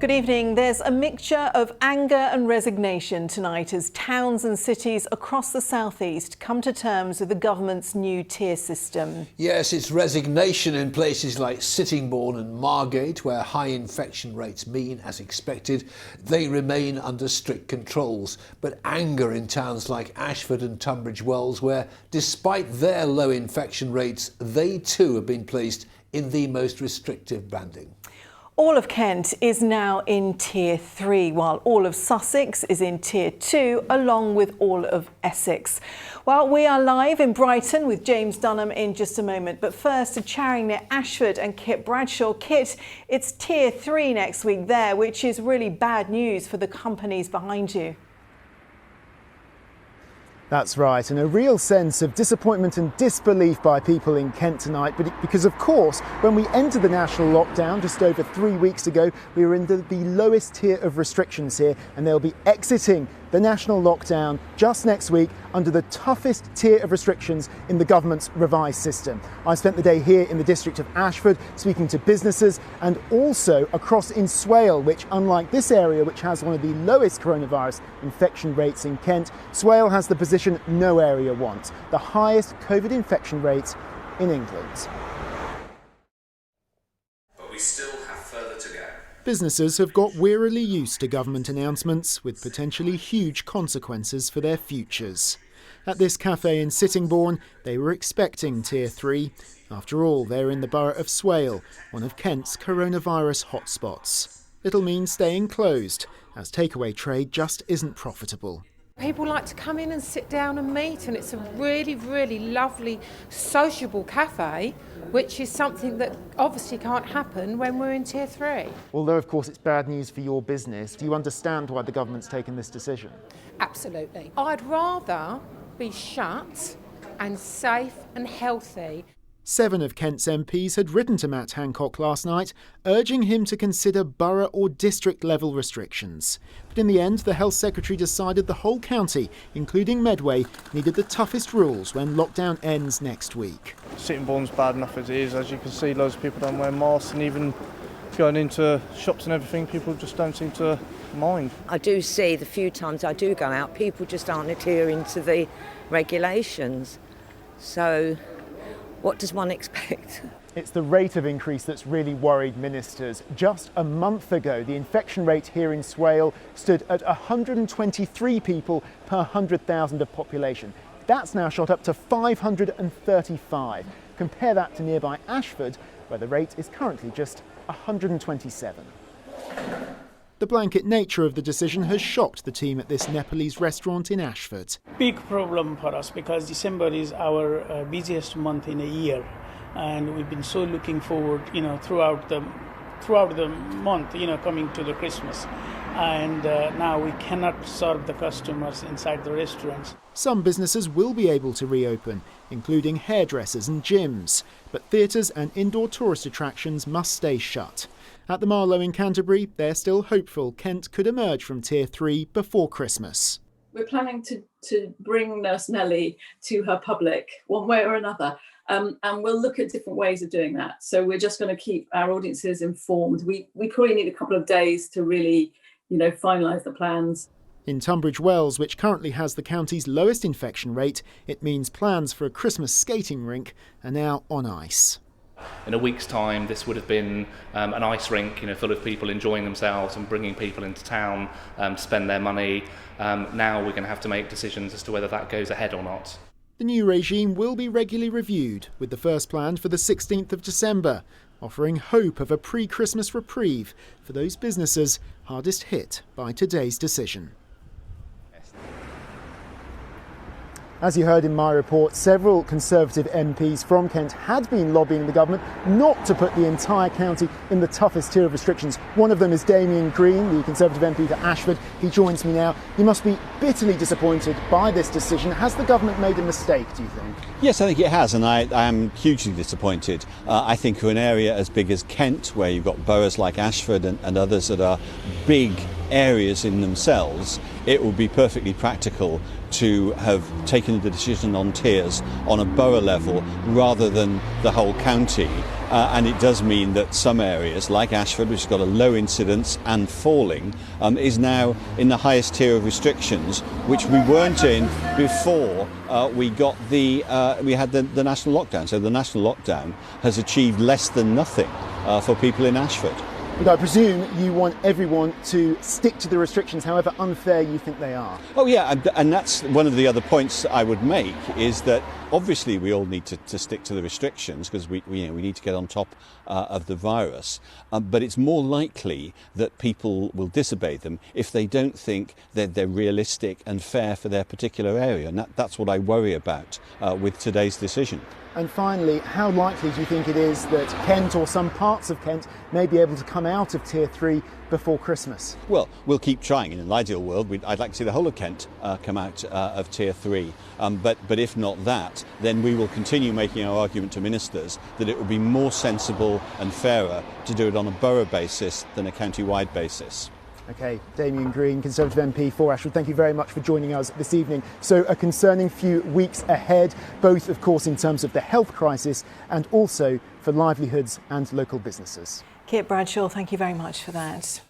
Good evening. There's a mixture of anger and resignation tonight as towns and cities across the southeast come to terms with the government's new tier system. Yes, it's resignation in places like Sittingbourne and Margate, where high infection rates mean, as expected, they remain under strict controls. But anger in towns like Ashford and Tunbridge Wells, where, despite their low infection rates, they too have been placed in the most restrictive banding. All of Kent is now in Tier 3, while all of Sussex is in Tier 2, along with all of Essex. Well, we are live in Brighton with James Dunham in just a moment. But first, to Charing near Ashford and Kit Bradshaw. Kit, it's Tier 3 next week there, which is really bad news for the companies behind you. That's right, and a real sense of disappointment and disbelief by people in Kent tonight, because of course, when we entered the national lockdown just over 3 weeks ago, we were in the lowest tier of restrictions here, and they'll be exiting the national lockdown just next week under the toughest tier of restrictions in the government's revised system. I spent the day here in the district of Ashford speaking to businesses and also across in Swale, which, unlike this area, which has one of the lowest coronavirus infection rates in Kent, Swale has the position no area wants, the highest COVID infection rates in England. But we still have further to go. Businesses have got wearily used to government announcements with potentially huge consequences for their futures. At this cafe in Sittingbourne, they were expecting Tier 3. After all, they're in the borough of Swale, one of Kent's coronavirus hotspots. It'll mean staying closed, as takeaway trade just isn't profitable. People like to come in and sit down and meet, and it's a really, really lovely, sociable cafe, which is something that obviously can't happen when we're in Tier 3. Although, of course, it's bad news for your business, do you understand why the government's taken this decision? Absolutely. I'd rather be shut and safe and healthy. 7 of Kent's MPs had written to Matt Hancock last night, urging him to consider borough or district level restrictions. But in the end, the Health Secretary decided the whole county, including Medway, needed the toughest rules when lockdown ends next week. Sittingbourne's bad enough as it is. As you can see, loads of people don't wear masks, and even going into shops and everything, people just don't seem to mind. I do see the few times I do go out, people just aren't adhering to the regulations. So what does one expect? It's the rate of increase that's really worried ministers. Just a month ago, the infection rate here in Swale stood at 123 people per 100,000 of population. That's now shot up to 535. Compare that to nearby Ashford, where the rate is currently just 127. The blanket nature of the decision has shocked the team at this Nepalese restaurant in Ashford. Big problem for us because December is our busiest month in a year, and we've been so looking forward, throughout the month, coming to the Christmas, and now we cannot serve the customers inside the restaurants. Some businesses will be able to reopen, including hairdressers and gyms, but theatres and indoor tourist attractions must stay shut. At the Marlow in Canterbury, they're still hopeful Kent could emerge from Tier 3 before Christmas. We're planning to bring Nurse Nellie to her public one way or another, and we'll look at different ways of doing that. So we're just going to keep our audiences informed. We probably need a couple of days to really, finalise the plans. In Tunbridge Wells, which currently has the county's lowest infection rate, it means plans for a Christmas skating rink are now on ice. In a week's time, this would have been an ice rink, full of people enjoying themselves and bringing people into town to spend their money. Now we're going to have to make decisions as to whether that goes ahead or not. The new regime will be regularly reviewed, with the first planned for the 16th of December, offering hope of a pre-Christmas reprieve for those businesses hardest hit by today's decision. As you heard in my report, several Conservative MPs from Kent had been lobbying the government not to put the entire county in the toughest tier of restrictions. One of them is Damian Green, the Conservative MP for Ashford. He joins me now. He must be bitterly disappointed by this decision. Has the government made a mistake, do you think? Yes, I think it has, and I am hugely disappointed. I think for an area as big as Kent, where you've got boroughs like Ashford and others that are big areas in themselves, it would be perfectly practical to have taken the decision on tiers on a borough level rather than the whole county. And it does mean that some areas, like Ashford, which has got a low incidence and falling, is now in the highest tier of restrictions, which we weren't in before we had the national lockdown. So the national lockdown has achieved less than nothing for people in Ashford. But I presume you want everyone to stick to the restrictions, however unfair you think they are. Oh yeah, and that's one of the other points I would make, is that obviously we all need to stick to the restrictions because we need to get on top of the virus. But it's more likely that people will disobey them if they don't think that they're realistic and fair for their particular area. And that's what I worry about with today's decision. And finally, how likely do you think it is that Kent or some parts of Kent may be able to come out of Tier 3 before Christmas? Well, we'll keep trying. In an ideal world, I'd like to see the whole of Kent come out of Tier 3. But if not that, then we will continue making our argument to ministers that it would be more sensible and fairer to do it on a borough basis than a county-wide basis. OK, Damian Green, Conservative MP for Ashford, thank you very much for joining us this evening. So a concerning few weeks ahead, both of course in terms of the health crisis and also for livelihoods and local businesses. Kit Bradshaw, thank you very much for that.